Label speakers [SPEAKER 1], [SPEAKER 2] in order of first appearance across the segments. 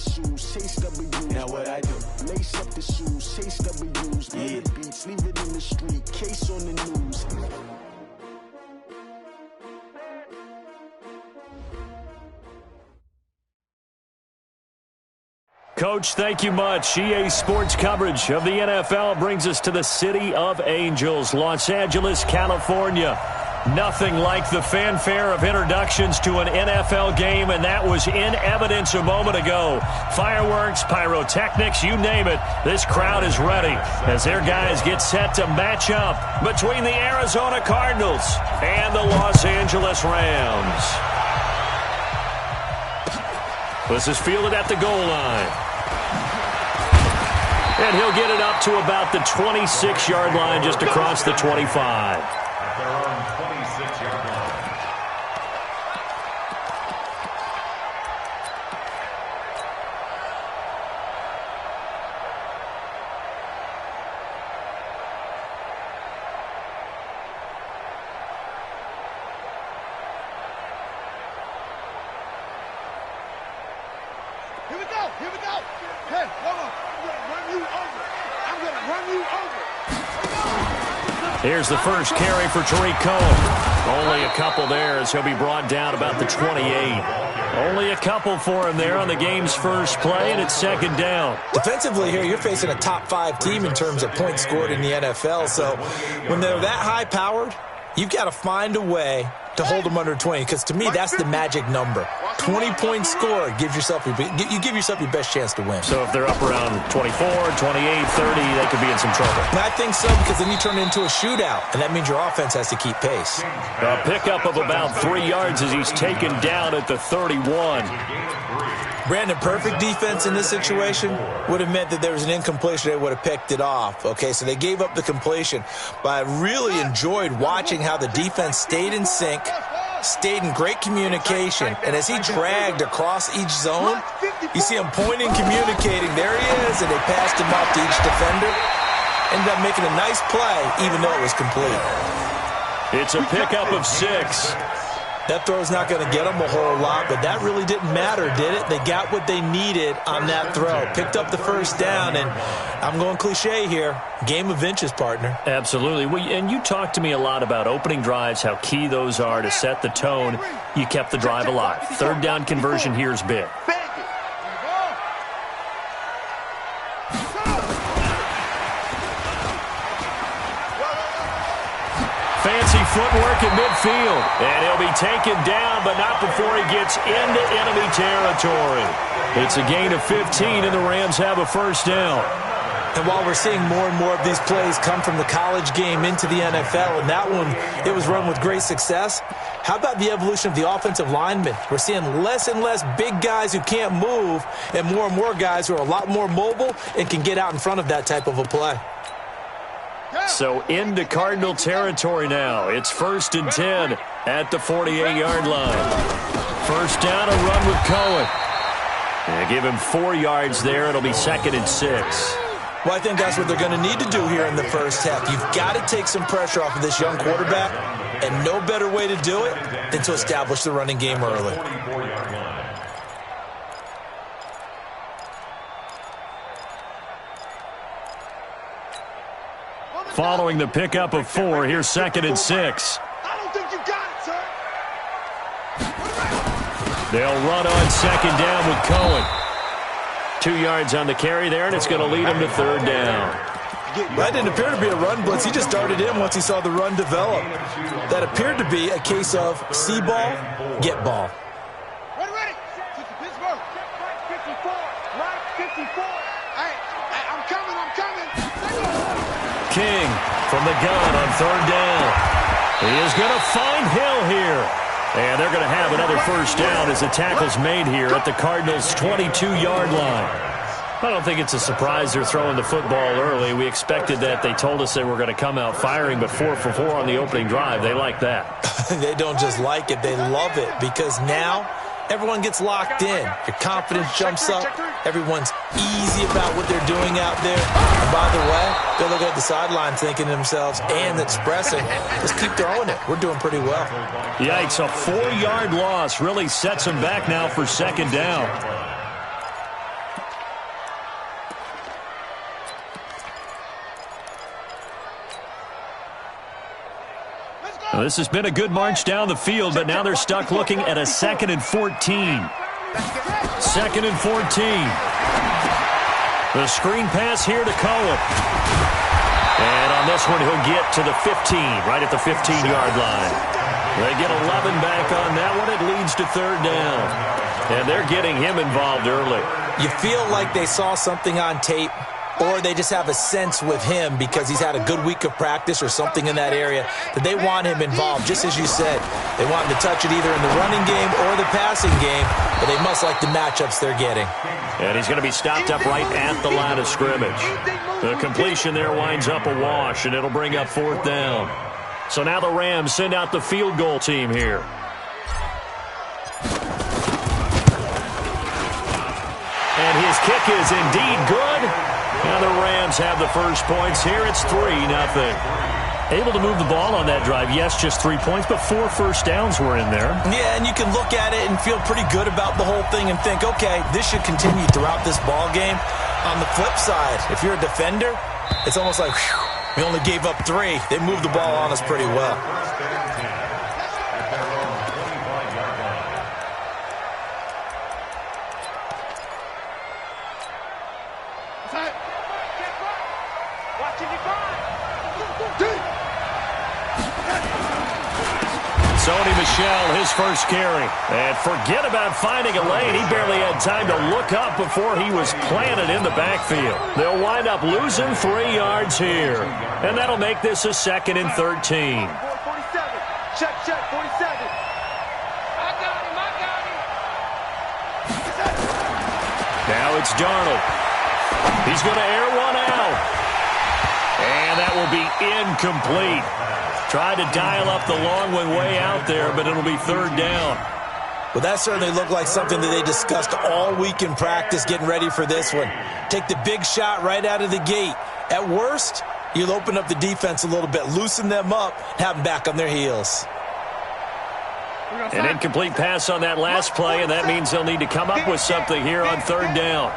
[SPEAKER 1] shoes, chase W's.
[SPEAKER 2] Now what I do?
[SPEAKER 1] Lace up the shoes, chase W's. Yeah. The beats, leave it in the street, case on the news.
[SPEAKER 3] Coach, thank you much. EA Sports coverage of the NFL brings us to the City of Angels, Los Angeles, California. Nothing like the fanfare of introductions to an NFL game, and that was in evidence a moment ago. Fireworks, pyrotechnics, you name it. This crowd is ready as their guys get set to match up between the Arizona Cardinals and the Los Angeles Rams. This is fielded at the goal line. And he'll get it up to about the 26-yard line, just across the 25.
[SPEAKER 4] Here we go. Hey, hold on. I'm going to run you over.
[SPEAKER 3] Here's the first carry for Tariq Cohen. Only a couple there as he'll be brought down about the 28. Only a couple for him there on the game's first play, and it's second down.
[SPEAKER 5] Defensively here, you're facing a top-5 team in terms of points scored in the NFL. So when they're that high-powered, you've got to find a way to hold them under 20, because to me, that's the magic number. 20 points scored, you give yourself your best chance to win.
[SPEAKER 3] So if they're up around 24, 28, 30, they could be in some trouble.
[SPEAKER 5] And I think so, because then you turn it into a shootout, and that means your offense has to keep pace.
[SPEAKER 3] A pickup of about 3 yards as he's taken down at the 31.
[SPEAKER 5] Brandon, perfect defense in this situation would have meant that there was an incompletion. They would have picked it off. Okay, so they gave up the completion. But I really enjoyed watching how the defense stayed in sync, stayed in great communication. And as he dragged across each zone, you see him pointing, communicating. There he is, and they passed him off to each defender. Ended up making a nice play, even though it was complete.
[SPEAKER 3] It's a pickup of 6.
[SPEAKER 5] That throw's not going to get them a whole lot, but that really didn't matter, did it? They got what they needed on that throw. Picked up the first down, and I'm going cliche here. Game of inches, partner.
[SPEAKER 3] Absolutely. And you talked to me a lot about opening drives, how key those are to set the tone. You kept the drive alive. Third down conversion here is big. Fancy footwork in midfield. And he'll be taken down, but not before he gets into enemy territory. It's a gain of 15, and the Rams have a first down.
[SPEAKER 5] And while we're seeing more and more of these plays come from the college game into the NFL, and that one, it was run with great success, how about the evolution of the offensive linemen? We're seeing less and less big guys who can't move and more guys who are a lot more mobile and can get out in front of that type of a play.
[SPEAKER 3] So into Cardinal territory now. It's 1st and 10 at the 48-yard line. First down, a run with Cohen. And give him 4 yards there. It'll be 2nd and 6.
[SPEAKER 5] Well, I think that's what they're going to need to do here in the first half. You've got to take some pressure off of this young quarterback, and no better way to do it than to establish the running game early.
[SPEAKER 3] Following the pickup of 4, here's 2nd and 6.
[SPEAKER 4] I don't think you got it, sir.
[SPEAKER 3] They'll run on 2nd down with Cohen. 2 yards on the carry there, and it's going to lead him to 3rd down.
[SPEAKER 5] That didn't appear to be a run blitz. He just darted in once he saw the run develop. That appeared to be a case of see ball, get ball.
[SPEAKER 4] Ready. Pittsburgh. Right 54. Right 54. Hey, I'm coming.
[SPEAKER 3] King from the gun on 3rd down. He is going to find Hill here. And they're going to have another first down as the tackle's made here at the Cardinals' 22-yard line. I don't think it's a surprise they're throwing the football early. We expected that. They told us they were going to come out firing, but 4 for 4 on the opening drive. They like that.
[SPEAKER 5] They don't just like it. They love it, because now everyone gets locked in. Your confidence jumps up. Everyone's easy about what they're doing out there. And by the way, they're looking at the sideline thinking to themselves and expressing, let's keep throwing it. We're doing pretty well.
[SPEAKER 3] Yikes, a 4-yard loss really sets them back now for 2nd down. Well, this has been a good march down the field, but now they're stuck looking at a 2nd and 14. 2nd and 14. The screen pass here to Cohen. And on this one, he'll get to the 15, right at the 15-yard line. They get 11 back on that one. It leads to 3rd down. And they're getting him involved early.
[SPEAKER 5] You feel like they saw something on tape, or they just have a sense with him because he's had a good week of practice or something in that area that they want him involved. Just as you said, they want him to touch it either in the running game or the passing game, but they must like the matchups they're getting.
[SPEAKER 3] And he's going to be stopped up right at the line of scrimmage. The completion there winds up a wash, and it'll bring up 4th down. So now the Rams send out the field goal team here. And his kick is indeed good. And the Rams have the first points here. It's 3-0. Able to move the ball on that drive. Yes, just 3 points, but 4 first downs were in there.
[SPEAKER 5] Yeah, and you can look at it and feel pretty good about the whole thing and think, okay, this should continue throughout this ball game. On the flip side, if you're a defender, it's almost like, whew, we only gave up 3. They moved the ball on us pretty well.
[SPEAKER 3] Sony Michel, his first carry. And forget about finding a lane. He barely had time to look up before he was planted in the backfield. They'll wind up losing 3 yards here. And that'll make this a 2nd and 13.
[SPEAKER 4] 47. Check, 47. I got him.
[SPEAKER 3] Now it's Darnold. He's going to air one out. And that will be incomplete. Tried to dial up the long one way out there, but it'll be 3rd down.
[SPEAKER 5] Well, that certainly looked like something that they discussed all week in practice getting ready for this one. Take the big shot right out of the gate. At worst, you'll open up the defense a little bit, loosen them up, have them back on their heels.
[SPEAKER 3] An incomplete pass on that last play, and that means they'll need to come up with something here on 3rd down.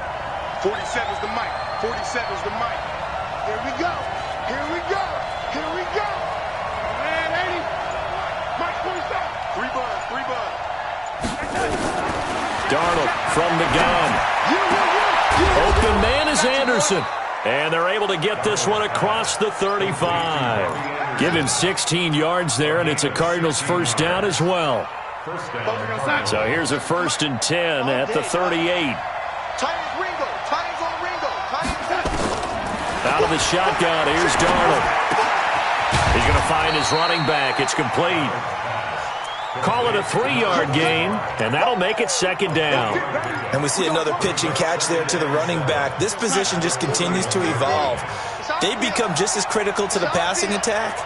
[SPEAKER 4] 47's the mic. 47's the mic. Here we go. Here we go. Here we go. Man, 80. Mike 47. 3 buds. 3 buds.
[SPEAKER 3] Darnold from the gun. Open man is Anderson. And they're able to get this one across the 35. Give him 16 yards there, and it's a Cardinals first down as well. So here's a 1st and 10 at the 38. Out of the shotgun, here's Darnold. He's going to find his running back. It's complete. Call it a 3-yard gain, and that'll make it 2nd down.
[SPEAKER 5] And we see another pitch and catch there to the running back. This position just continues to evolve. They become just as critical to the passing attack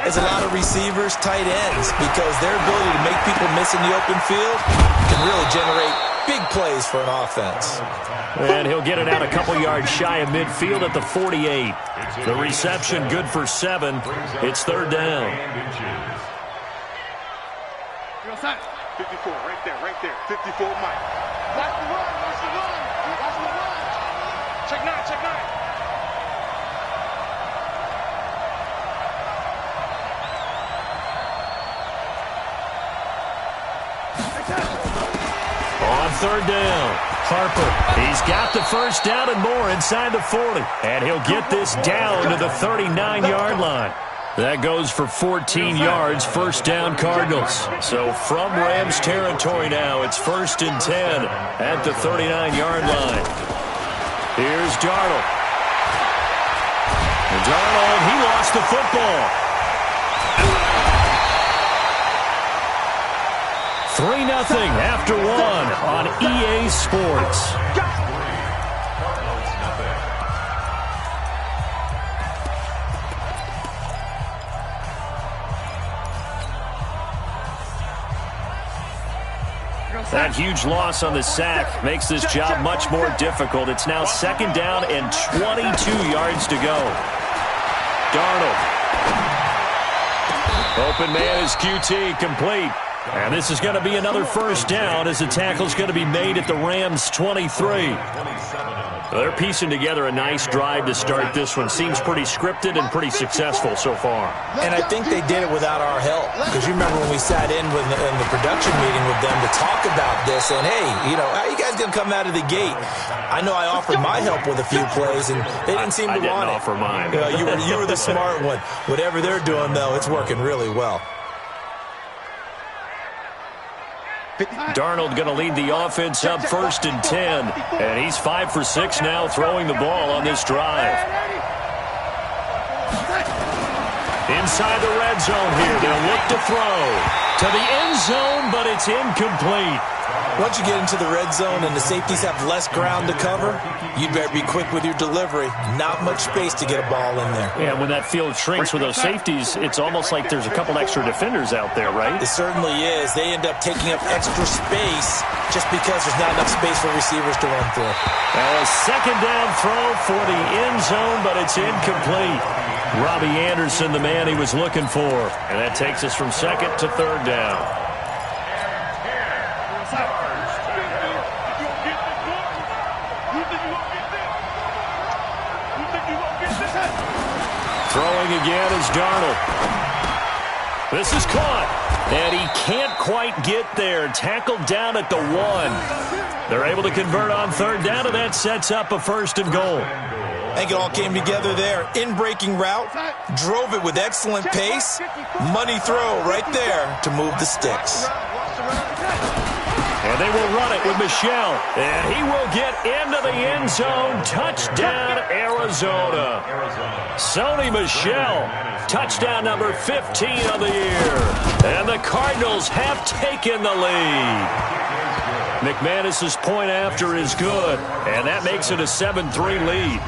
[SPEAKER 5] as a lot of receivers, tight ends, because their ability to make people miss in the open field can really generate big plays for an offense.
[SPEAKER 3] And he'll get it out a couple yards shy of midfield at the 48. The reception good for 7. It's 3rd down.
[SPEAKER 4] 54, right there, right there. 54, Mike. Watch the run, watch the run. Watch the run. Check 9, check 9.
[SPEAKER 3] On 3rd down, Harper. He's got the first down and more inside the 40. And he'll get this down to the 39-yard line. That goes for 14 yards, first down Cardinals. So from Rams territory now, it's 1st and 10 at the 39-yard line. Here's Darnold. And Darnold, he lost the football. 3-0 after 1 on EA Sports. That huge loss on the sack makes this job much more difficult. It's now 2nd down and 22 yards to go. Darnold. Open man is QT, complete. And this is going to be another first down as the tackle's going to be made at the Rams' 23. They're piecing together a nice drive to start this one. Seems pretty scripted and pretty successful so far.
[SPEAKER 5] And I think they did it without our help. Because you remember when we sat in the production meeting with them to talk about this, and hey, how you guys going to come out of the gate? I know I offered my help with a few plays, and they didn't seem to want it.
[SPEAKER 3] I didn't offer mine.
[SPEAKER 5] You were the smart one. Whatever they're doing, though, it's working really well.
[SPEAKER 3] Darnold going to lead the offense up 1st and 10. And he's 5 for 6 now throwing the ball on this drive. Inside the red zone here. They'll look to throw to the end zone, but it's incomplete.
[SPEAKER 5] Once you get into the red zone and the safeties have less ground to cover, you better be quick with your delivery. Not much space to get a ball in there.
[SPEAKER 3] Yeah, when that field shrinks with those safeties, it's almost like there's a couple extra defenders out there, right?
[SPEAKER 5] It certainly is. They end up taking up extra space just because there's not enough space for receivers to run through.
[SPEAKER 3] A second down throw for the end zone, but it's incomplete. Robbie Anderson, the man he was looking for. And that takes us from 2nd to 3rd down. Throwing again is Darnold. This is caught. And he can't quite get there. Tackled down at the 1. They're able to convert on 3rd down, and that sets up a 1st and goal.
[SPEAKER 5] I think it all came together there. In-breaking route, drove it with excellent pace. Money throw right there to move the sticks.
[SPEAKER 3] And they will run it with Michel. And he will get into the end zone. Touchdown, Arizona. Sony Michel, touchdown number 15 of the year. And the Cardinals have taken the lead. McManus's point after is good. And that makes it a 7-3 lead.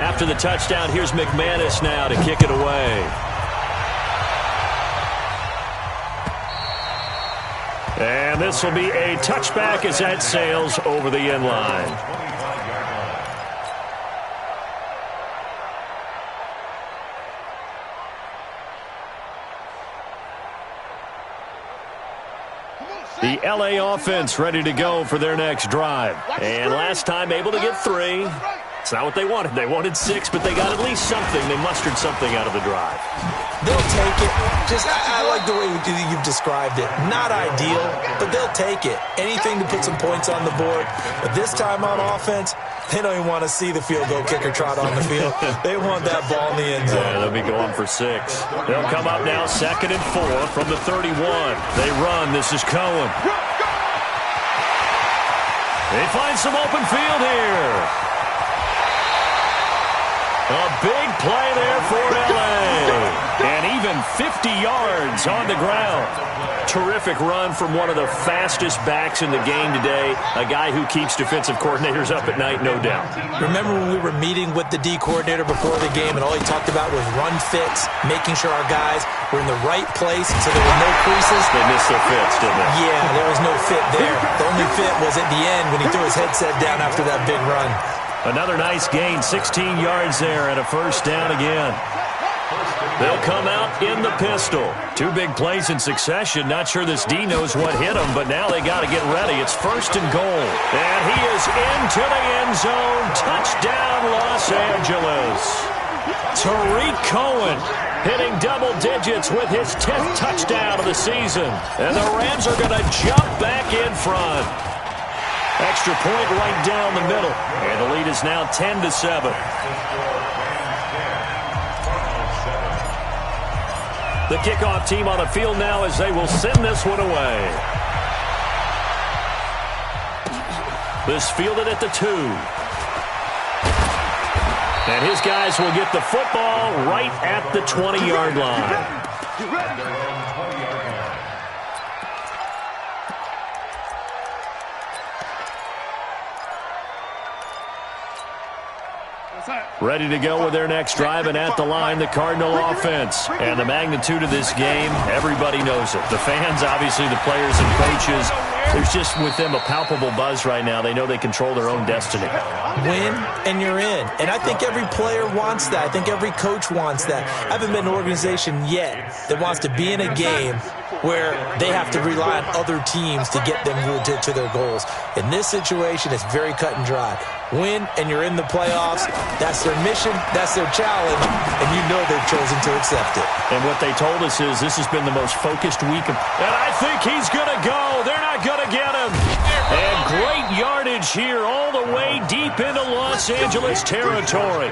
[SPEAKER 3] After the touchdown, here's McManus now to kick it away. And this will be a touchback as that sails over the end line. The LA offense ready to go for their next drive. And last time able to get 3. It's not what they wanted. They wanted 6, but they got at least something. They mustered something out of the drive.
[SPEAKER 5] They'll take it. I like the way you've described it. Not ideal, but they'll take it. Anything to put some points on the board. But this time on offense, they don't even want to see the field goal kicker trot on the field. They want that ball in the end zone.
[SPEAKER 3] Yeah, they'll be going for 6. They'll come up now 2nd and 4 from the 31. They run. This is Cohen. They find some open field here. A big play there for L.A. And even 50 yards on the ground. Terrific run from one of the fastest backs in the game today. A guy who keeps defensive coordinators up at night, no doubt.
[SPEAKER 5] Remember when we were meeting with the D coordinator before the game and all he talked about was run fits, making sure our guys were in the right place so there were no creases?
[SPEAKER 3] They missed their fits, didn't they?
[SPEAKER 5] Yeah, there was no fit there. The only fit was at the end when he threw his headset down after that big run.
[SPEAKER 3] Another nice gain, 16 yards there, and a 1st down again. They'll come out in the pistol. 2 big plays in succession. Not sure this D knows what hit him, but now they got to get ready. It's 1st and goal. And he is into the end zone. Touchdown, Los Angeles. Tariq Cohen hitting double digits with his 10th touchdown of the season. And the Rams are going to jump back in front. Extra point right down the middle. And the lead is now 10-7. The kickoff team on the field now as they will send this one away. This fielded at the 2. And his guys will get the football right at the 20-yard line. Ready to go with their next drive, and at the line, the Cardinal offense. And the magnitude of this game, everybody knows it. The fans, obviously the players and coaches, there's just with them a palpable buzz right now. They know they control their own destiny.
[SPEAKER 5] Win, and you're in. And I think every player wants that. I think every coach wants that. I haven't been an organization yet that wants to be in a game where they have to rely on other teams to get them to their goals. In this situation, it's very cut and dry. Win, and you're in the playoffs. That's their mission. That's their challenge. And you know they've chosen to accept it.
[SPEAKER 3] And what they told us is this has been the most focused week of... And I think he's going to go. They're not going to get him. And great yardage here all the way deep into Los Angeles territory.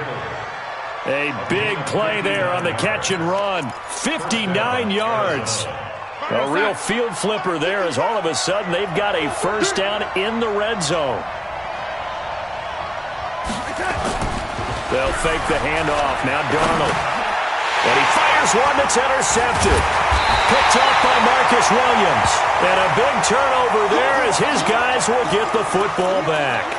[SPEAKER 3] A big play there on the catch and run. 59 yards. A real field flipper there as all of a sudden they've got a first down in the red zone. They'll fake the handoff. Now Darnold. And he fires one that's intercepted. Picked off by Marcus Williams. And a big turnover there as his guys will get the football back.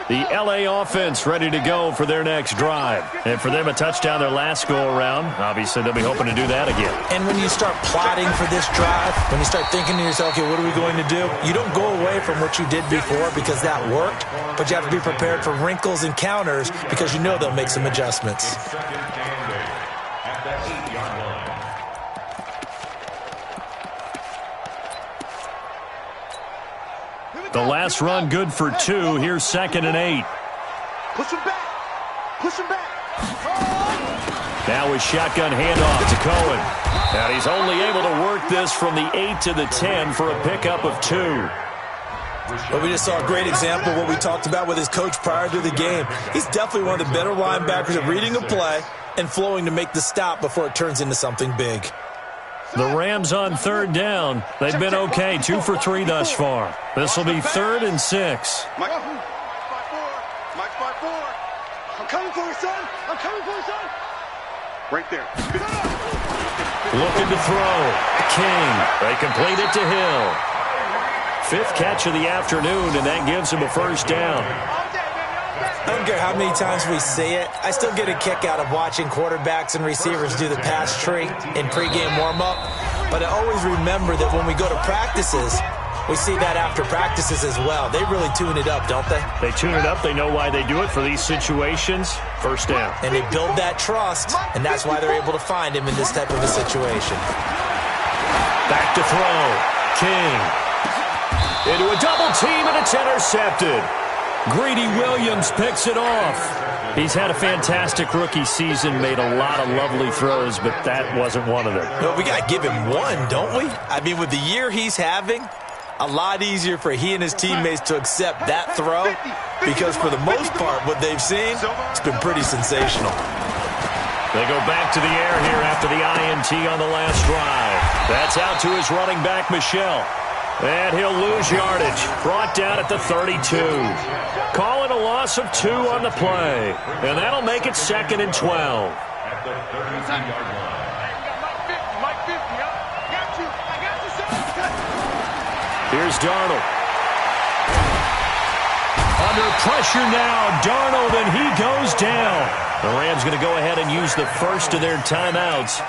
[SPEAKER 3] The LA offense ready to go for their next drive. And for them, a touchdown their last go-around. Obviously, they'll be hoping to do that again.
[SPEAKER 5] And when you start plotting for this drive, when you start thinking to yourself, okay, what are we going to do? You don't go away from what you did before because that worked, but you have to be prepared for wrinkles and counters because you know they'll make some adjustments.
[SPEAKER 3] The last run good for 2. Here's 2nd and 8.
[SPEAKER 4] Push him back. Push him back.
[SPEAKER 3] Now with shotgun handoff to Cohen. And he's only able to work this from the 8 to the 10 for a pickup of 2.
[SPEAKER 5] Well, we just saw a great example of what we talked about with his coach prior to the game. He's definitely one of the better linebackers at reading a play and flowing to make the stop before it turns into something big.
[SPEAKER 3] The Rams on 3rd down. They've been okay. 2 for 3 thus far. This will be 3rd and 6.
[SPEAKER 4] Mike 5-4. Mike 5-4. I'm coming for you, son. I'm coming for you, son. Right there.
[SPEAKER 3] Looking to throw. King. They complete it to Hill. 5th catch of the afternoon, and that gives him a first down.
[SPEAKER 5] I don't care how many times we say it, I still get a kick out of watching quarterbacks and receivers do the pass tree in pregame warm-up. But I always remember that when we go to practices, we see that after practices as well. They really tune it up, don't they?
[SPEAKER 3] They tune it up. They know why they do it for these situations. First down.
[SPEAKER 5] And they build that trust, and that's why they're able to find him in this type of a situation.
[SPEAKER 3] Back to throw. King. Into a double team, and it's intercepted. Greedy Williams picks it off. He's had a fantastic rookie season, made a lot of lovely throws, but that wasn't one of them.
[SPEAKER 5] Well, we got to give him one, don't we? I mean, with the year he's having, a lot easier for he and his teammates to accept that throw because for the most part, what they've seen, it's been pretty sensational.
[SPEAKER 3] They go back to the air here after the INT on the last drive. That's out to his running back, Michel. And he'll lose yardage. Brought down at the 32. Calling a loss of 2 on the play. And that'll make it 2nd and 12.
[SPEAKER 4] At the 33-yard line. Mike 50, I got you.
[SPEAKER 3] Here's Darnold. Under pressure now, Darnold, and he goes down. The Rams going to go ahead and use the first of their timeouts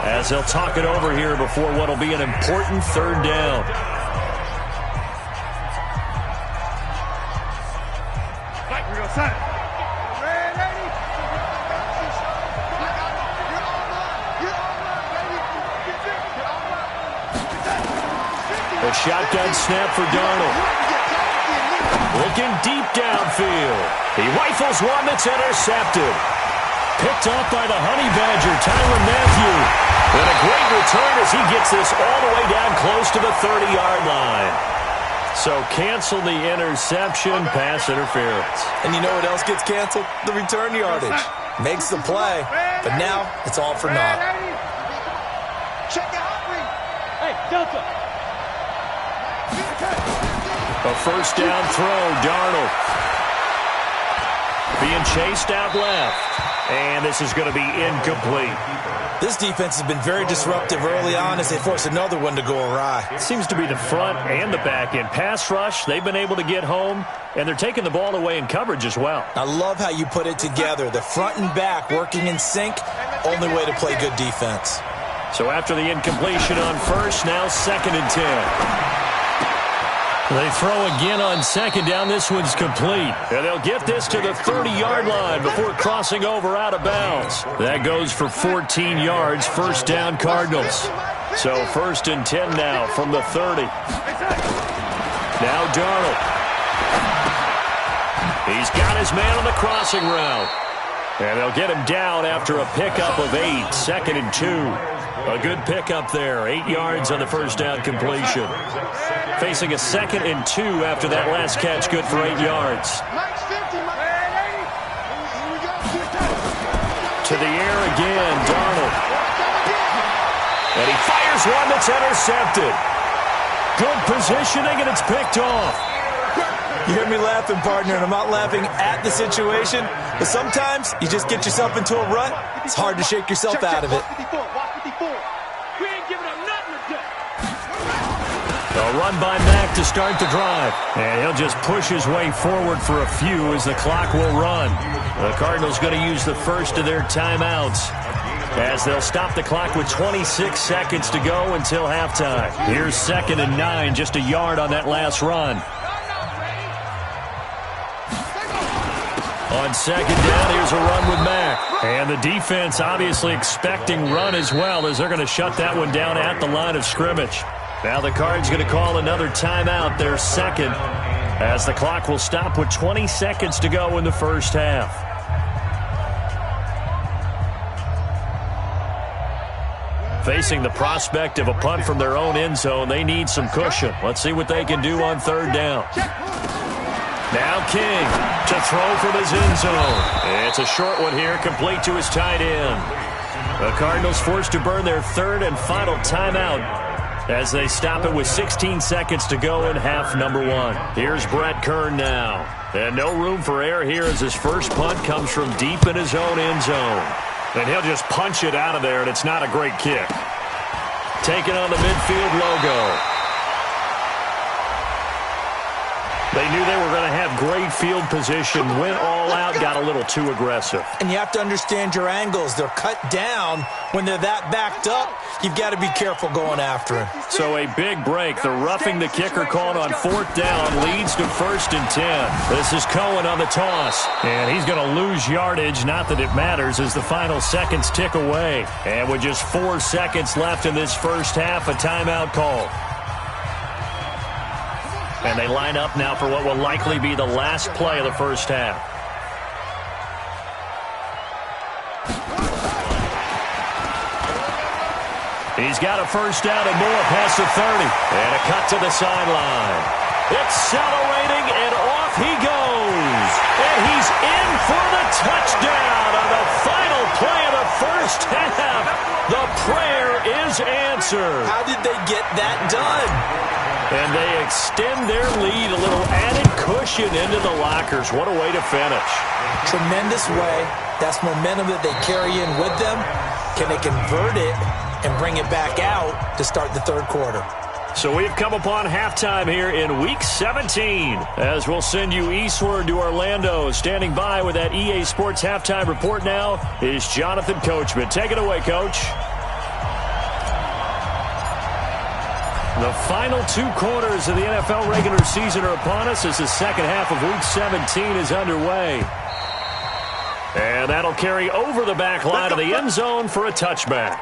[SPEAKER 3] as they'll talk it over here before what will be an important 3rd down. A shotgun snap for Darnold. Looking deep downfield. He rifles one that's intercepted. Picked off by the Honey Badger, Tyrann Mathieu. And a great return as he gets this all the way down close to the 30-yard line. So cancel the interception, pass interference.
[SPEAKER 5] And you know what else gets canceled? The return yardage. Makes the play, but now it's all for naught.
[SPEAKER 4] Check out. Hey, Delta.
[SPEAKER 3] A first down throw, Darnold. Being chased out left. And this is going to be incomplete.
[SPEAKER 5] This defense has been very disruptive early on as they force another one to go awry.
[SPEAKER 3] It seems to be the front and the back end. Pass rush, they've been able to get home, and they're taking the ball away in coverage as well.
[SPEAKER 5] I love how you put it together. The front and back working in sync, only way to play good defense.
[SPEAKER 3] So after the incompletion on first, now 2nd and 10. They throw again on 2nd down. This one's complete. And they'll get this to the 30-yard line before crossing over out of bounds. That goes for 14 yards. First down, Cardinals. So 1st and 10 now from the 30. Now Darnold. He's got his man on the crossing route. And they'll get him down after a pickup of 8. 2nd and 2. A good pickup there. 8 yards on the first down completion. Facing a 2nd and 2 after that last catch, good for 8 yards. To the air again, Darnold. And he fires one that's intercepted. Good positioning, and it's picked off.
[SPEAKER 5] You hear me laughing, partner, and I'm not laughing at the situation, but sometimes you just get yourself into a rut. It's hard to shake yourself out of it.
[SPEAKER 3] A run by Mack to start the drive. And he'll just push his way forward for a few as the clock will run. The Cardinals going to use the first of their timeouts as they'll stop the clock with 26 seconds to go until halftime. Here's 2nd and 9, just a yard on that last run. On 2nd down, here's a run with Mack. And the defense obviously expecting run as well as they're going to shut that one down at the line of scrimmage. Now the Cards going to call another timeout, their 2nd, as the clock will stop with 20 seconds to go in the first half. Facing the prospect of a punt from their own end zone, they need some cushion. Let's see what they can do on 3rd down. Now King to throw from his end zone. It's a short one here, complete to his tight end. The Cardinals forced to burn their 3rd and final timeout as they stop it with 16 seconds to go in half number 1. Here's Brett Kern now. And no room for error here as his first punt comes from deep in his own end zone. And he'll just punch it out of there, and it's not a great kick. Taking on the midfield logo. They knew they were going to have great field position, went all out, got a little too aggressive.
[SPEAKER 5] And you have to understand your angles. They're cut down. When they're that backed up, you've got to be careful going after him.
[SPEAKER 3] So a big break. The roughing the kicker called on 4th down leads to 1st and 10. This is Cohen on the toss. And he's going to lose yardage. Not that it matters as the final seconds tick away. And with just 4 seconds left in this first half, a timeout call. And they line up now for what will likely be the last play of the first half. He's got a first down and more past the 30. And a cut to the sideline. Accelerating, and off he goes. And he's in for the touchdown on the final play of the first half. The prayer is answered.
[SPEAKER 5] How did they get that done?
[SPEAKER 3] And they extend their lead, a little added cushion into the lockers. What a way to finish.
[SPEAKER 5] Tremendous way. That's momentum that they carry in with them. Can they convert it and bring it back out to start the 3rd quarter?
[SPEAKER 3] So we've come upon halftime here in Week 17. As we'll send you eastward to Orlando. Standing by with that EA Sports halftime report now is Jonathan Coachman. Take it away, Coach. The final 2 quarters of the NFL regular season are upon us as the second half of Week 17 is underway. And that'll carry over the back line of the end zone for a touchback.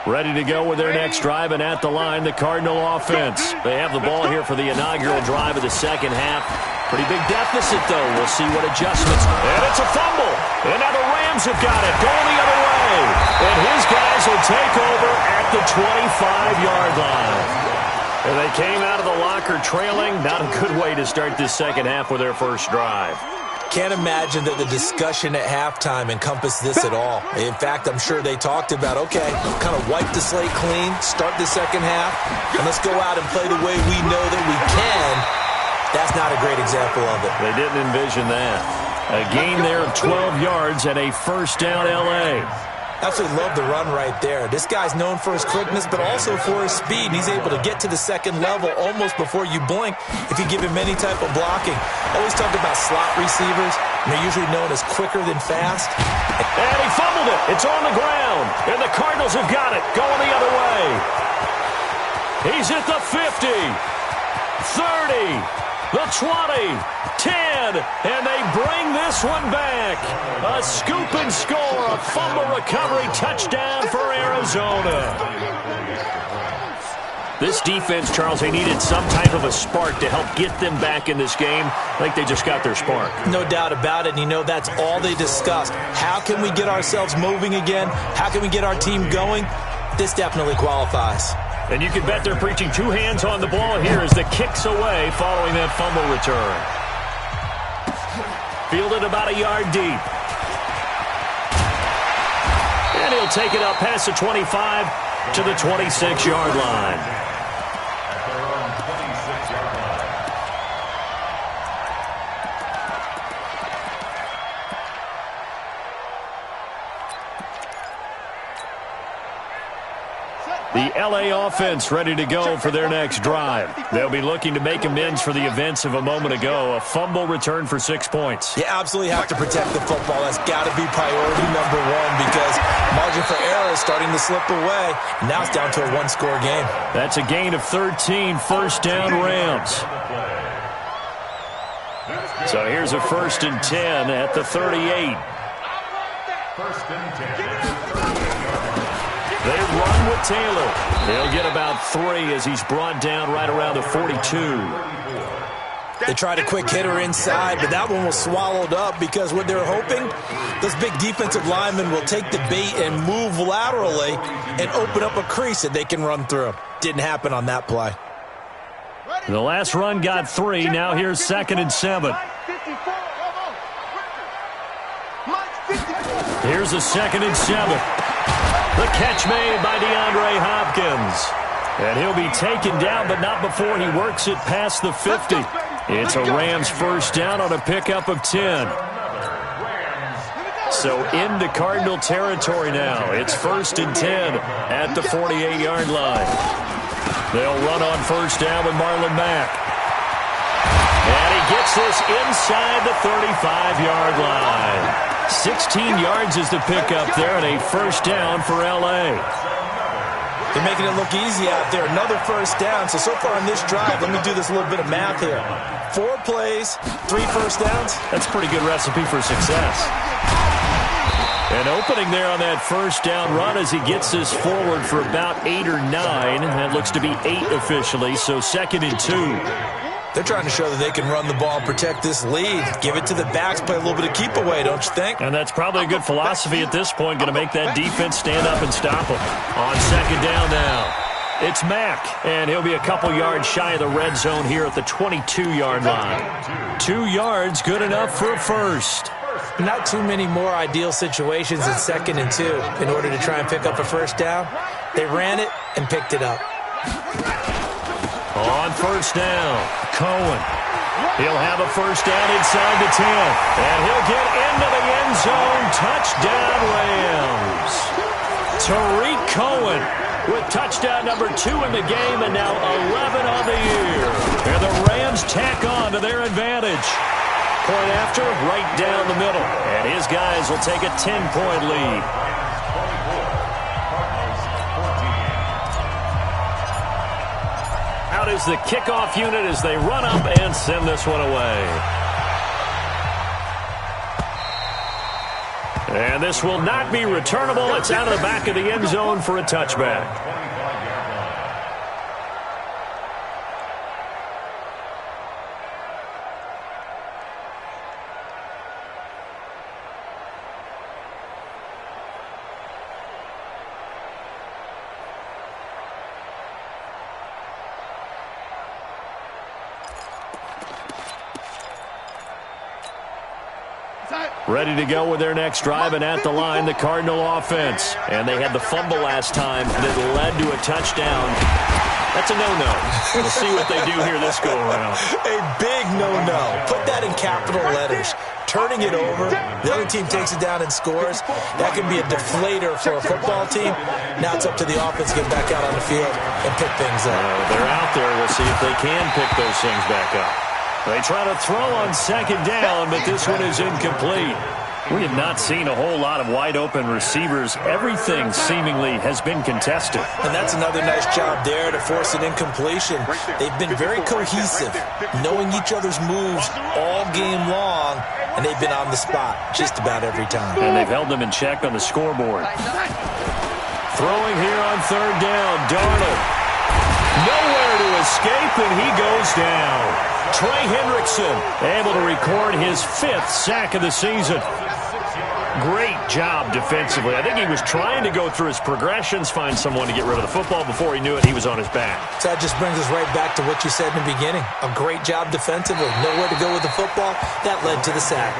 [SPEAKER 3] Ready to go with their next drive, and at the line, the Cardinal offense. They have the ball here for the inaugural drive of the second half. Pretty big deficit, though. We'll see what adjustments. And it's a fumble. And now the Rams have got it. Going the other way. And his guys will take over at the 25-yard line. And they came out of the locker trailing. Not a good way to start this second half with their first drive.
[SPEAKER 5] Can't imagine that the discussion at halftime encompassed this at all. In fact, I'm sure they talked about, okay, kind of wipe the slate clean, start the second half, and let's go out and play the way we know that we can. That's not a great example of it.
[SPEAKER 3] They didn't envision that. A gain there of 12 yards and a first down L.A.
[SPEAKER 5] Absolutely love the run right there. This guy's known for his quickness, but also for his speed. And he's able to get to the second level almost before you blink if you give him any type of blocking. Always talk about slot receivers, and they're usually known as quicker than fast.
[SPEAKER 3] And he fumbled it. It's on the ground. And the Cardinals have got it. Going the other way. He's at the 50, 30, the 20, 10, and they bring this one back. A scoop and score, a fumble recovery touchdown for Arizona. This defense, Charles, they needed some type of a spark to help get them back in this game. I think they just got their spark.
[SPEAKER 5] No doubt about it, and you know that's all they discussed. How can we get ourselves moving again? How can we get our team going? This definitely qualifies.
[SPEAKER 3] And you can bet they're preaching two hands on the ball here as the kick's away following that fumble return. Fielded about a yard deep. And he'll take it up past the 25 to the 26-yard line. The L.A. offense ready to go for their next drive. They'll be looking to make amends for the events of a moment ago. A fumble return for 6 points.
[SPEAKER 5] You absolutely have to protect the football. That's got to be priority number one because margin for error is starting to slip away. Now it's down to a one-score game.
[SPEAKER 3] That's a gain of 13, first down Rams. So here's a 1st and 10 at the 38.
[SPEAKER 4] First and 10.
[SPEAKER 3] They run with Taylor. He'll get about 3 as he's brought down right around the 42.
[SPEAKER 5] They tried a quick hitter inside, but that one was swallowed up because what they're hoping, those big defensive linemen will take the bait and move laterally and open up a crease that they can run through. Didn't happen on that play.
[SPEAKER 3] The last run got 3. Now here's 2nd and 7. Here's a 2nd and 7. The catch made by DeAndre Hopkins. And he'll be taken down, but not before he works it past the 50. It's a Rams first down on a pickup of 10. So into Cardinal territory now. It's 1st and 10 at the 48-yard line. They'll run on first down with Marlon Mack. And he gets this inside the 35-yard line. 16 yards is the pickup there and a first down for L.A.
[SPEAKER 5] They're making it look easy out there. Another first down. So far on this drive, let me do this little bit of math here. 4 plays, 3 first downs.
[SPEAKER 3] That's a pretty good recipe for success. An opening there on that first down run as he gets this forward for about 8 or 9. That looks to be 8 officially, so 2nd and 2.
[SPEAKER 5] They're trying to show that they can run the ball and protect this lead. Give it to the backs, play a little bit of keep away, don't you think?
[SPEAKER 3] And that's probably a good philosophy at this point, going to make that defense stand up and stop them. On 2nd down now, it's Mack, and he'll be a couple yards shy of the red zone here at the 22-yard line. 2 yards, good enough for a first.
[SPEAKER 5] Not too many more ideal situations in 2nd and 2 in order to try and pick up a first down. They ran it and picked it up.
[SPEAKER 3] On first down, Cohen. He'll have a first down inside the 10. And he'll get into the end zone. Touchdown, Rams. Tariq Cohen with touchdown number 2 in the game and now 11 on the year. And the Rams tack on to their advantage. Point after, right down the middle. And his guys will take a 10-point lead. Out is the kickoff unit as they run up and send this one away. And this will not be returnable. It's out of the back of the end zone for a touchback. Ready to go with their next drive, and at the line, the Cardinal offense. And they had the fumble last time that led to a touchdown. That's a no-no. We'll see what they do here this go-around.
[SPEAKER 5] A big no-no. Put that in capital letters. Turning it over, the other team takes it down and scores. That can be a deflator for a football team. Now it's up to the offense to get back out on the field and pick things up.
[SPEAKER 3] They're out there. We'll see if they can pick those things back up. They try to throw on second down, but this one is incomplete. We have not seen a whole lot of wide-open receivers. Everything seemingly has been contested.
[SPEAKER 5] And that's another nice job there to force an incompletion. They've been very cohesive, knowing each other's moves all game long, and they've been on the spot just about every time.
[SPEAKER 3] And they've held them in check on the scoreboard. Throwing here on third down, Darnold. Nowhere to escape, and he goes down. Trey Hendrickson able to record his 5th sack of the season. Great job defensively. I think he was trying to go through his progressions, find someone to get rid of the football. Before he knew it, he was on his back.
[SPEAKER 5] So that just brings us right back to what you said in the beginning. A great job defensively. Nowhere to go with the football. That led to the sack.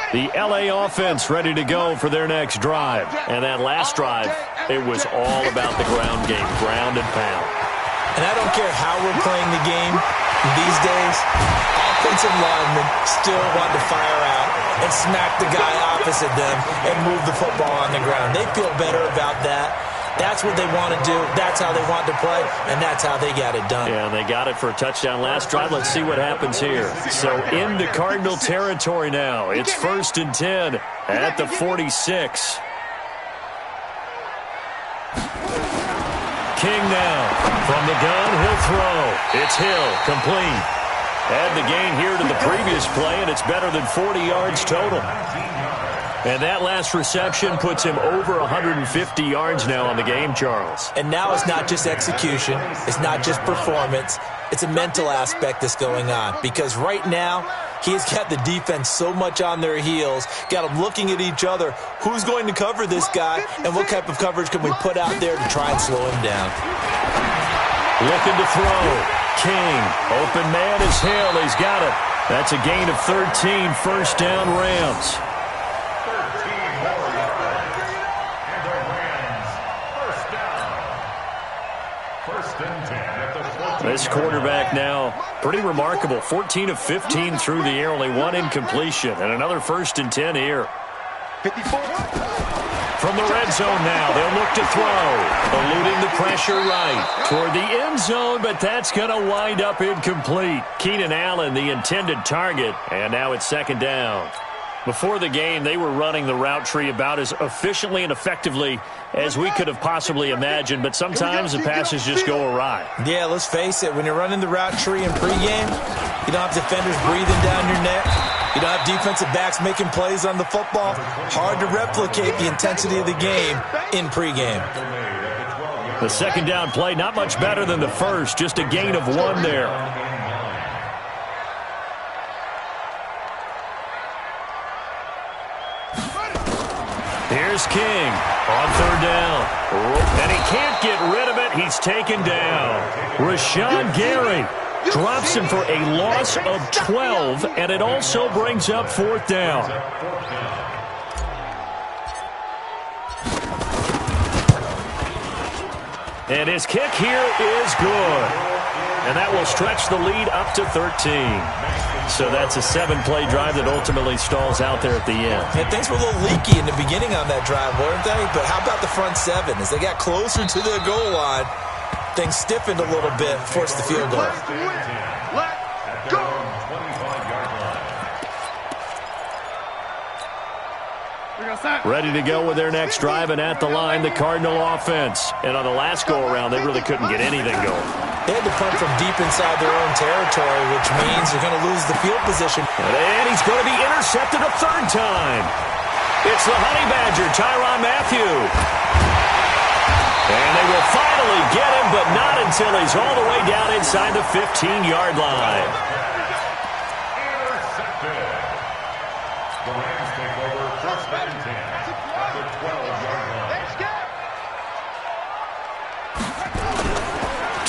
[SPEAKER 3] The L.A. offense ready to go for their next drive. And that last drive, it was all about the ground game, ground and pound.
[SPEAKER 5] And I don't care how we're playing the game these days, offensive linemen still want to fire out and smack the guy opposite them and move the football on the ground. They feel better about that. That's what they want to do. That's how they want to play, and that's how they got it done.
[SPEAKER 3] Yeah, and they got it for a touchdown last drive. Let's see what happens here. So into Cardinal territory now. It's 1st and 10 at the 46. King now from the gun. He'll throw. It's Hill, complete. Add the gain here to the previous play, and it's better than 40 yards total. And that last reception puts him over 150 yards now on the game, Charles.
[SPEAKER 5] And now it's not just execution. It's not just performance. It's a mental aspect that's going on. Because right now, he's got the defense so much on their heels, got them looking at each other. Who's going to cover this guy, and what type of coverage can we put out there to try and slow him down?
[SPEAKER 3] Looking to throw. King. Open man is Hill. He's got it. That's a gain of 13. First down, Rams. This quarterback now, pretty remarkable. 14 of 15 through the air, only one incompletion. And another 1st and 10 here.
[SPEAKER 4] 54.
[SPEAKER 3] From the red zone now, they'll look to throw. Eluding the pressure right toward the end zone, but that's going to wind up incomplete. Keenan Allen, the intended target, and now it's 2nd down. Before the game, they were running the route tree about as efficiently and effectively as we could have possibly imagined, but sometimes the passes just go awry.
[SPEAKER 5] Yeah, let's face it. When you're running the route tree in pregame, you don't have defenders breathing down your neck. You don't have defensive backs making plays on the football. Hard to replicate the intensity of the game in pregame.
[SPEAKER 3] The 2nd down play, not much better than the first, just a gain of 1 there. Here's King on 3rd down. And he can't get rid of it. He's taken down. Rashawn Gary drops him for a loss of 12, and it also brings up 4th down. And his kick here is good. And that will stretch the lead up to 13. So that's a 7-play drive that ultimately stalls out there at the end.
[SPEAKER 5] And things were a little leaky in the beginning on that drive, weren't they? But how about the front 7? As they got closer to the goal line, things stiffened a little bit, forced the field goal.
[SPEAKER 4] Let's go.
[SPEAKER 3] Ready to go with their next drive, and at the line, the Cardinal offense. And on the last go-around, they really couldn't get anything going.
[SPEAKER 5] They had to punt from deep inside their own territory, which means they're going to lose the field position.
[SPEAKER 3] And he's going to be intercepted a 3rd time. It's the Honey Badger, Tyrann Mathieu. And they will finally get him, but not until he's all the way down inside the 15-yard line.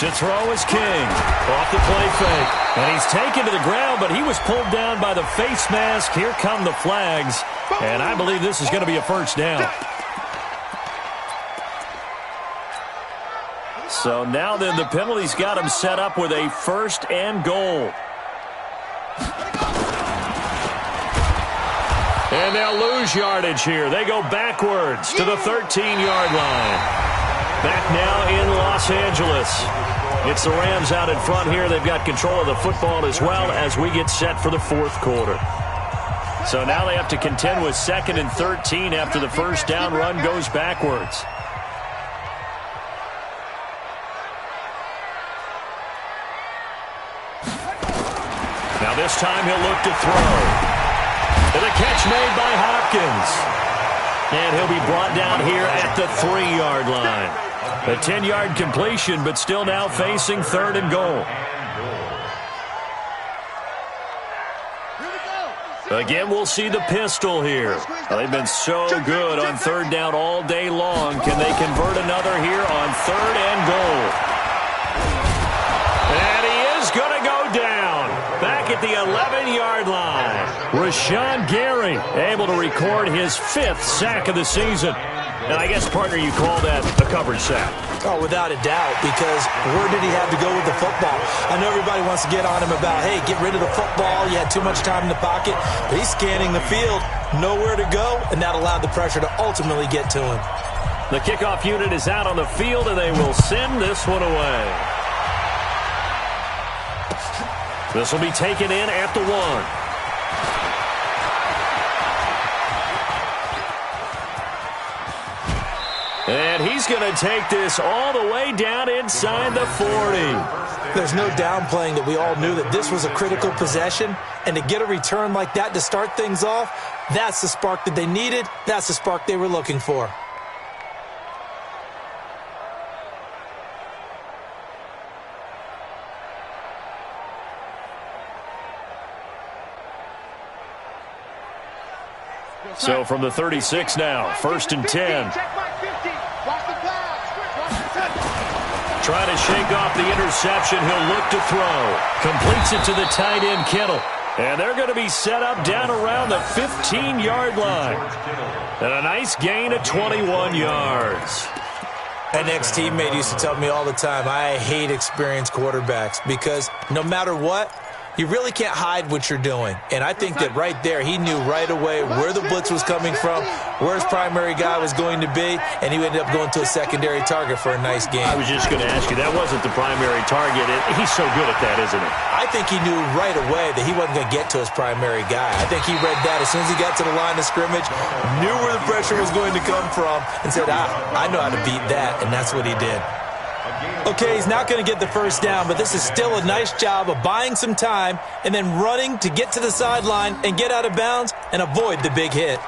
[SPEAKER 3] To throw is King. Off the play fake. And he's taken to the ground, but he was pulled down by the face mask. Here come the flags. And I believe this is going to be a first down. So now then the penalty's got him set up with a 1st and goal. And they'll lose yardage here. They go backwards to the 13-yard line. Back now in Los Angeles. It's the Rams out in front here. They've got control of the football as well as we get set for the 4th quarter. So now they have to contend with 2nd and 13 after the first down run goes backwards. Now this time he'll look to throw. And the catch made by Hopkins. And he'll be brought down here at the 3-yard line. A 10-yard completion, but still now facing 3rd and goal. Again, we'll see the pistol here. They've been so good on 3rd down all day long. Can they convert another here on 3rd and goal? And he is going to go down. Back at the 11-yard line. Rashawn Gary able to record his 5th sack of the season. And I guess, partner, you call that a coverage sack.
[SPEAKER 5] Oh, without a doubt, because where did he have to go with the football? I know everybody wants to get on him about, hey, get rid of the football. You had too much time in the pocket. But he's scanning the field, nowhere to go, and that allowed the pressure to ultimately get to him.
[SPEAKER 3] The kickoff unit is out on the field, and they will send this one away. This will be taken in at the 1. And he's going to take this all the way down inside the 40.
[SPEAKER 5] There's no downplaying that we all knew that this was a critical possession. And to get a return like that to start things off, that's the spark that they needed. That's the spark they were looking for.
[SPEAKER 3] So from the 36 now, 1st and 10. Trying to shake off the interception. He'll look to throw. Completes it to the tight end, Kittle. And they're going to be set up down around the 15-yard line. And a nice gain of 21 yards.
[SPEAKER 5] An ex-teammate used to tell me all the time, I hate experienced quarterbacks because no matter what, you really can't hide what you're doing. And I think that right there, he knew right away where the blitz was coming from, where his primary guy was going to be, and he ended up going to a secondary target for a nice game.
[SPEAKER 3] I was just going to ask you, that wasn't the primary target. He's so good at that, isn't he?
[SPEAKER 5] I think he knew right away that he wasn't going to get to his primary guy. I think he read that as soon as he got to the line of scrimmage, knew where the pressure was going to come from, and said, I know how to beat that, and that's what he did. Okay, he's not going to get the first down, but this is still a nice job of buying some time and then running to get to the sideline and get out of bounds and avoid the big hit.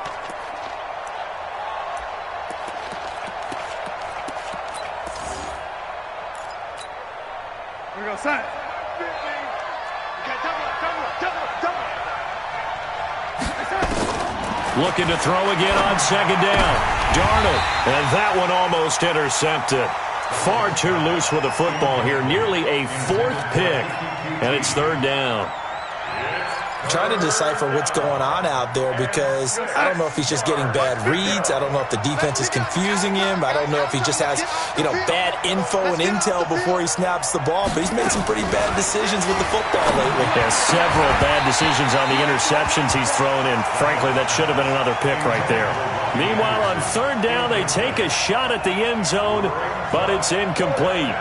[SPEAKER 4] Here we go, son.
[SPEAKER 3] Looking to throw again on 2nd down. Darnold, and that one almost intercepted. Far too loose with the football here. Nearly a 4th pick, and it's 3rd down.
[SPEAKER 5] Trying to decipher what's going on out there because I don't know if he's just getting bad reads. I don't know if the defense is confusing him. I don't know if he just has, bad info and intel before he snaps the ball. But he's made some pretty bad decisions with the football lately.
[SPEAKER 3] Yeah, several bad decisions on the interceptions he's thrown in. Frankly, that should have been another pick right there. Meanwhile, on 3rd down, they take a shot at the end zone, but it's incomplete.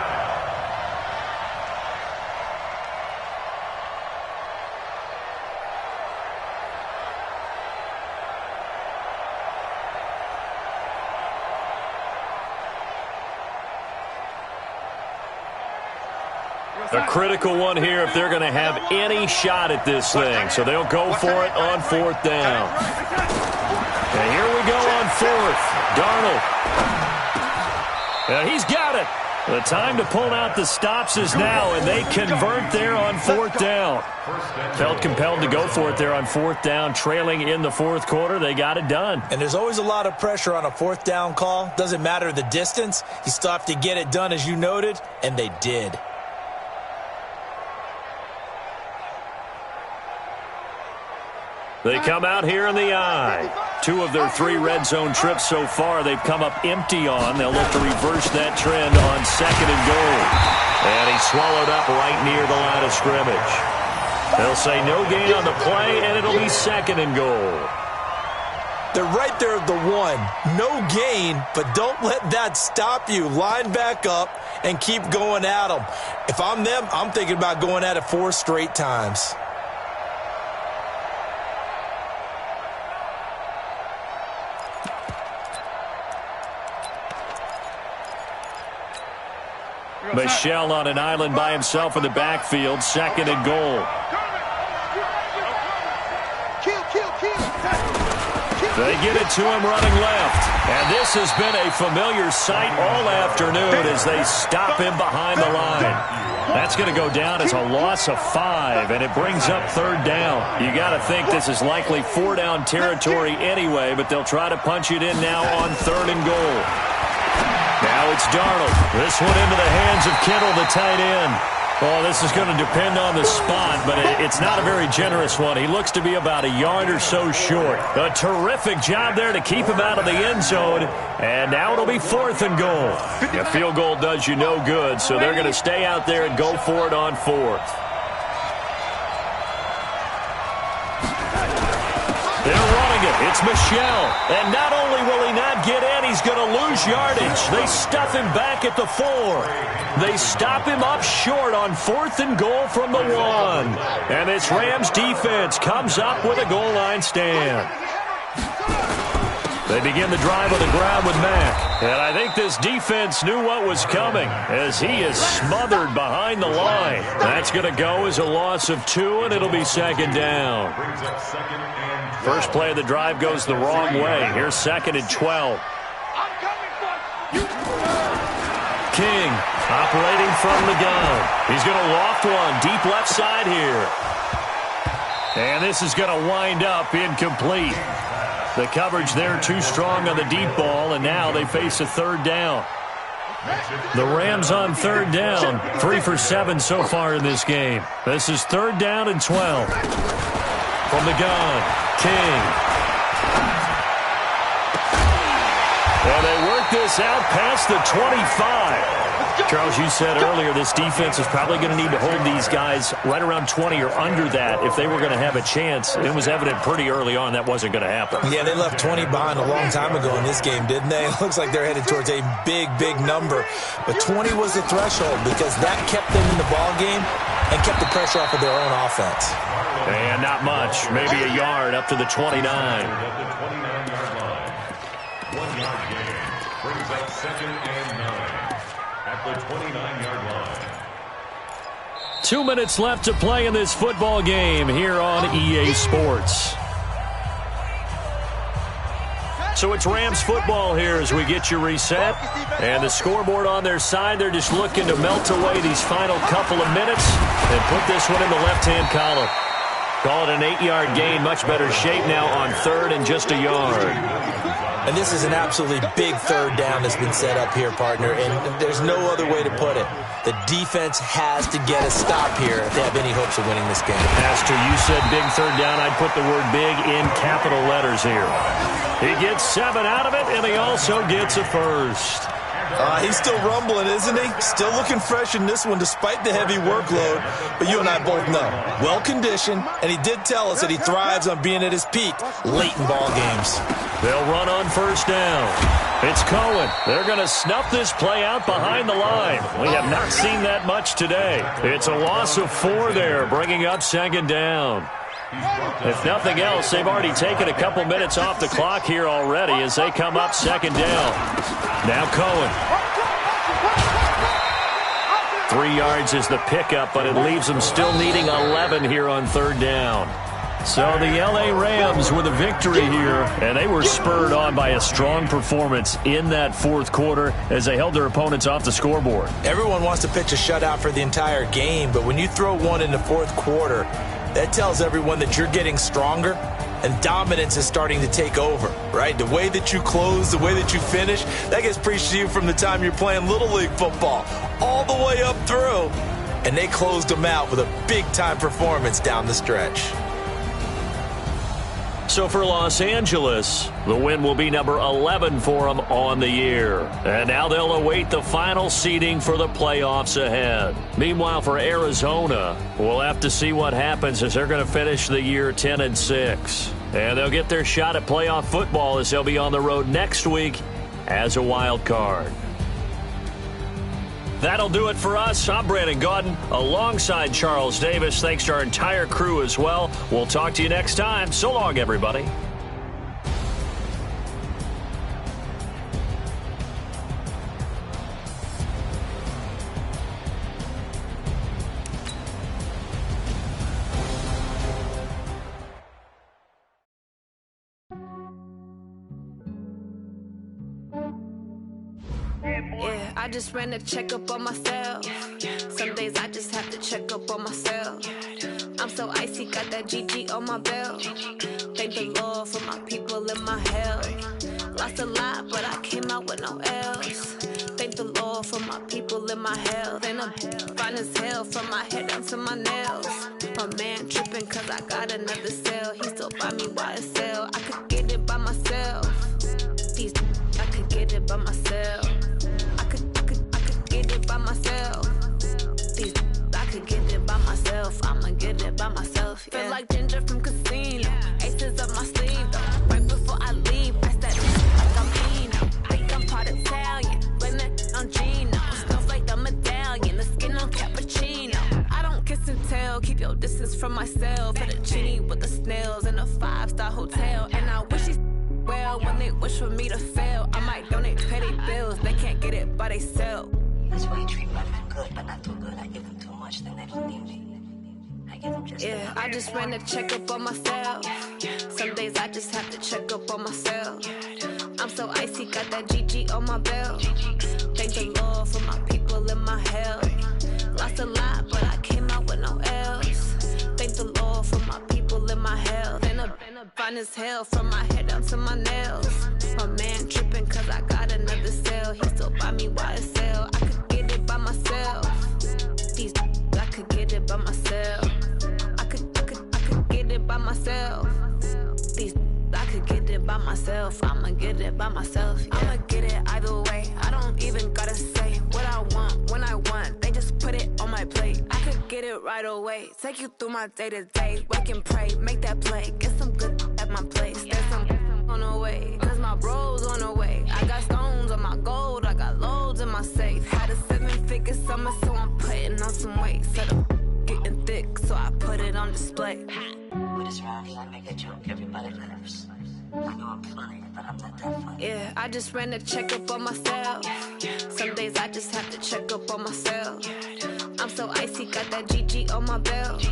[SPEAKER 3] A critical one here if they're going to have any shot at this thing. So they'll go for it on 4th down. And here we go on 4th. Darnold. And he's got it. The time to pull out the stops is now, and they convert there on 4th down. Felt compelled to go for it there on 4th down, trailing in the 4th quarter. They got it done.
[SPEAKER 5] And there's always a lot of pressure on a 4th down call. Doesn't matter the distance. You still have to get it done, as you noted, and they did.
[SPEAKER 3] They come out here in the I. 2 of their 3 red zone trips so far they've come up empty on. They'll look to reverse that trend on 2nd and goal. And he's swallowed up right near the line of scrimmage. They'll say no gain on the play, and it'll be 2nd and goal.
[SPEAKER 5] They're right there at the 1. No gain, but don't let that stop you. Line back up and keep going at them. If I'm them, I'm thinking about going at it 4 straight times.
[SPEAKER 3] Michelle on an island by himself in the backfield. 2nd and goal. They get it to him running left. And this has been a familiar sight all afternoon as they stop him behind the line. That's going to go down as a loss of 5, and it brings up 3rd down. You got to think this is likely 4-down territory anyway, but they'll try to punch it in now on 3rd and goal. Now it's Darnold. This one into the hands of Kittle, the tight end. Oh, this is going to depend on the spot, but it's not a very generous one. He looks to be about a yard or so short. A terrific job there to keep him out of the end zone. And now it'll be 4th and goal. A field goal does you no good, so they're going to stay out there and go for it on 4th. They're running it. It's Michelle. And not only will he not get in, he's going to lose yardage. They stuff him back at the 4. They stop him up short on 4th and goal from the 1. And this Rams defense comes up with a goal line stand. They begin the drive on the ground with Mack. And I think this defense knew what was coming as he is smothered behind the line. That's going to go as a loss of 2, and it'll be 2nd down. First play of the drive goes the wrong way. Here's 2nd and 12. King operating from the gun. He's going to loft one deep left side here. And this is going to wind up incomplete. The coverage there too strong on the deep ball, and now they face a 3rd down. The Rams on 3rd down, 3 for 7 so far in this game. This is 3rd down and 12. From the gun, King. And they work this out past the 25. Charles, you said earlier this defense is probably going to need to hold these guys right around 20 or under that if they were going to have a chance. It was evident pretty early on that wasn't going to happen. Yeah, they left 20 behind a long time ago in this game, didn't they? It looks like they're headed towards a big, big number. But 20 was the threshold because that kept them in the ball game and kept the pressure off of their own offense. And not much, maybe a yard up to the 29.
[SPEAKER 2] 1 yard gain brings up 2nd and 9 at the 29-yard line.
[SPEAKER 3] 2 minutes left to play in this football game here on EA Sports. So it's Rams football here as we get you reset. And the scoreboard on their side, they're just looking to melt away these final couple of minutes and put this one in the left-hand column. Call it an 8-yard gain, much better shape now on 3rd and just a yard.
[SPEAKER 5] And this is an absolutely big 3rd down that's been set up here, partner, and there's no other way to put it. The defense has to get a stop here if they have any hopes of winning this game.
[SPEAKER 3] Pastor, you said big 3rd down. I'd put the word big in capital letters here. He gets 7 out of it, and he also gets a first.
[SPEAKER 5] He's still rumbling, isn't he? Still looking fresh in this one despite the heavy workload. But you and I both know, well-conditioned, and he did tell us that he thrives on being at his peak late in ball games.
[SPEAKER 3] They'll run on 1st down. It's Cohen. They're going to snuff this play out behind the line. We have not seen that much today. It's a loss of 4 there, bringing up 2nd down. If nothing else, they've already taken a couple minutes off the clock here already as they come up 2nd down. Now Cohen. 3 yards is the pickup, but it leaves them still needing 11 here on 3rd down. So the L.A. Rams with a victory here, and they were spurred on by a strong performance in that fourth quarter as they held their opponents off the scoreboard.
[SPEAKER 5] Everyone wants to pitch a shutout for the entire game, but when you throw one in the fourth quarter, that tells everyone that you're getting stronger and dominance is starting to take over, right? The way that you close, the way that you finish, that gets preached to you from the time you're playing Little League football all the way up through. And they closed them out with a big-time performance down the stretch.
[SPEAKER 3] So for Los Angeles, the win will be number 11 for them on the year. And now they'll await the final seeding for the playoffs ahead. Meanwhile, for Arizona, we'll have to see what happens as they're going to finish the year 10-6. And they'll get their shot at playoff football as they'll be on the road next week as a wild card. That'll do it for us. I'm Brandon Gaudin alongside Charles Davis. Thanks to our entire crew as well. We'll talk to you next time. So long, everybody.
[SPEAKER 6] Yeah, I just ran a checkup on myself. Some days I just have to check up on myself. I'm so icy, got that GG on my belt. Thank the Lord for my people and my health. Lost a lot, but I came out with no else. Thank the Lord for my people and my health. And I'm fine as hell from my head down to my nails. My man tripping cause I got another cell. He still buy me YSL. I could get it by myself. These I could get it by myself. I could get it by myself. These I could get it by myself. I'ma get it by myself. Yeah. Feel like Ginger from Casino. Aces up my sleeve though. Right before I leave, that's that like I'm Eno. Think I'm part Italian. Blame it on Gino. Snowflake the medallion. The skin on cappuccino. I don't kiss and tell. Keep your distance from myself. Put a genie with the snails in a 5-star hotel. And I wish he's well when they wish for me to fail. I might donate petty bills. They can't get it by they sell.
[SPEAKER 7] That's why you treat women good, but not too good. I give them too much, then they don't need me. I give them just
[SPEAKER 6] yeah, I just ran a checkup on myself. Some days I just have to check up on myself. I'm so icy, got that GG on my belt. Thank the Lord for my people and my health. Lost a lot, but I came out with no else. Thank the Lord for my people and my health. And I'm fine as hell from my head down to my nails. My man tripping cause I got another cell. He still buy me YSL. I could get it by myself. These I could get it by myself. I could get it by myself. These I could get it by myself. I'ma get it by myself. Yeah. I'ma get it either way. I don't even gotta say what I want when I want. They just put it on my plate. I could get it right away. Take you through my day to day. Wake and pray, make that play. Get some good at my place. There's some on the way, cause my bros on the way. I got stones on my gold. I got loads in my safe. Had a 7-figure summer, so I'm putting on some weight. Set up getting thick, so I put it on display.
[SPEAKER 7] With this round here, I make a joke, everybody laughs. I know I'm funny, but I'm not that funny.
[SPEAKER 6] Yeah, I just ran a checkup on myself. Some days I just have to check up on myself. I'm so icy, got that GG on my belt.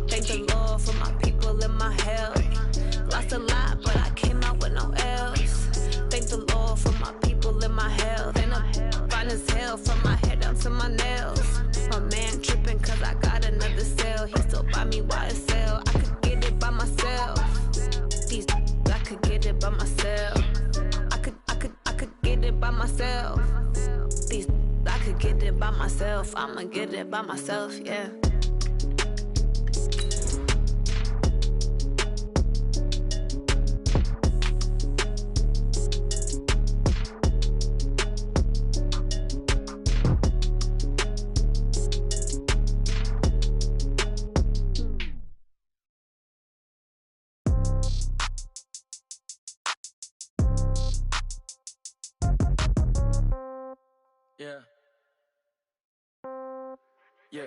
[SPEAKER 6] Thank the Lord for my people and my health. Lost a lot, but I came out with no else. Thank the Lord for my people and my health. And I'm fine as hell from my head down to my nails. My man tripping cause I got another cell. He still buy me YSL. I could get it by myself. These I could get it by myself. I could get it by myself. These I could get it by myself. I'ma get it by myself, yeah.
[SPEAKER 8] Yeah. Yeah.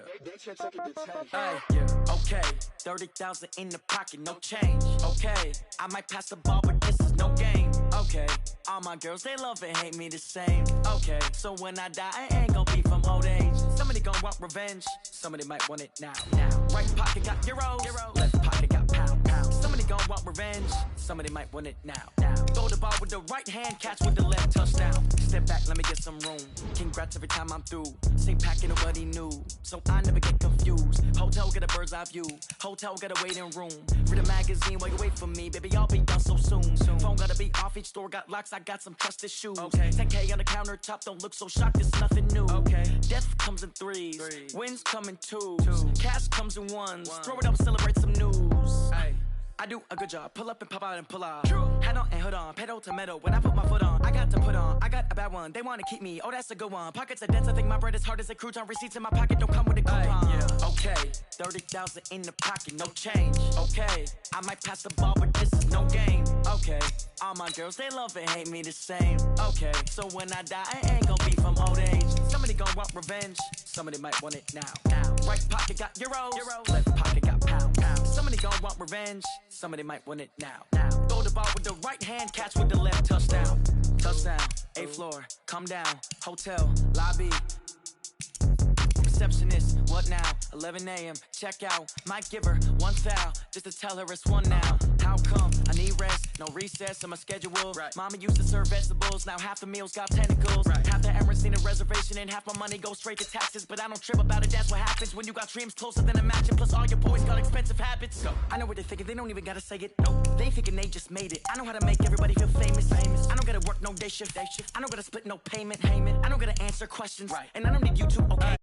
[SPEAKER 8] Hey, yeah. Okay. 30,000 in the pocket, no change. Okay. I might pass the ball, but this is no game. Okay. All my girls, they love and hate me the same. Okay. So when I die, I ain't gonna be from old age. Somebody gonna want revenge. Somebody might want it now. Right pocket got euros. Left pocket got pound. gon' want revenge, somebody might want it now. Throw the ball with the right hand, catch with the left, touchdown. Step back, let me get some room. Congrats every time I'm through. Same packing nobody knew, so I never get confused. Hotel get a bird's eye view. Hotel got a waiting room. Read a magazine while you wait for me, baby. I'll be done so soon. Phone gotta be off, each store got locks. I got some trusted shoes. 10K on the countertop, don't look so shocked. It's nothing new. Death comes in threes. Wins come in twos. Cash comes in ones. Throw it up, celebrate some news. I do a good job. Pull up and pop out and pull out. Head on and hood on. Pedal to metal. When I put my foot on, I got to put on. I got a bad one. They want to keep me. Oh, that's a good one. Pockets are dense. I think my bread is hard as a crouton. Receipts in my pocket don't come with a coupon. Okay, 30,000 in the pocket, no change. Okay, I might pass the ball, but this is no game. Okay, all my girls, they love and hate me the same. Okay, so when I die, I ain't gonna be from old age. Somebody gonna want revenge. Somebody might want it now. Right pocket got euros. Left pocket got pounds. Somebody gonna want revenge. Somebody might want it now. Throw the ball with the right hand, catch with the left, touchdown. Touchdown, 8th floor, come down, hotel, lobby. Receptionist, what now? 11 a.m., check out. Might give her one foul, just to tell her it's one now. How come? I need rest, no recess in my schedule. Mama used to serve vegetables, now half the meals got tentacles. Half the Emirates need a reservation and half my money goes straight to taxes. But I don't trip about it, that's what happens when you got dreams closer than a match. And plus all your boys got expensive habits. I know what they're thinking, they don't even gotta say it. They ain't thinking they just made it. I know how to make everybody feel famous. I don't gotta work no day shift. I don't gotta split no payment. I don't gotta answer questions. And I don't need you to, okay?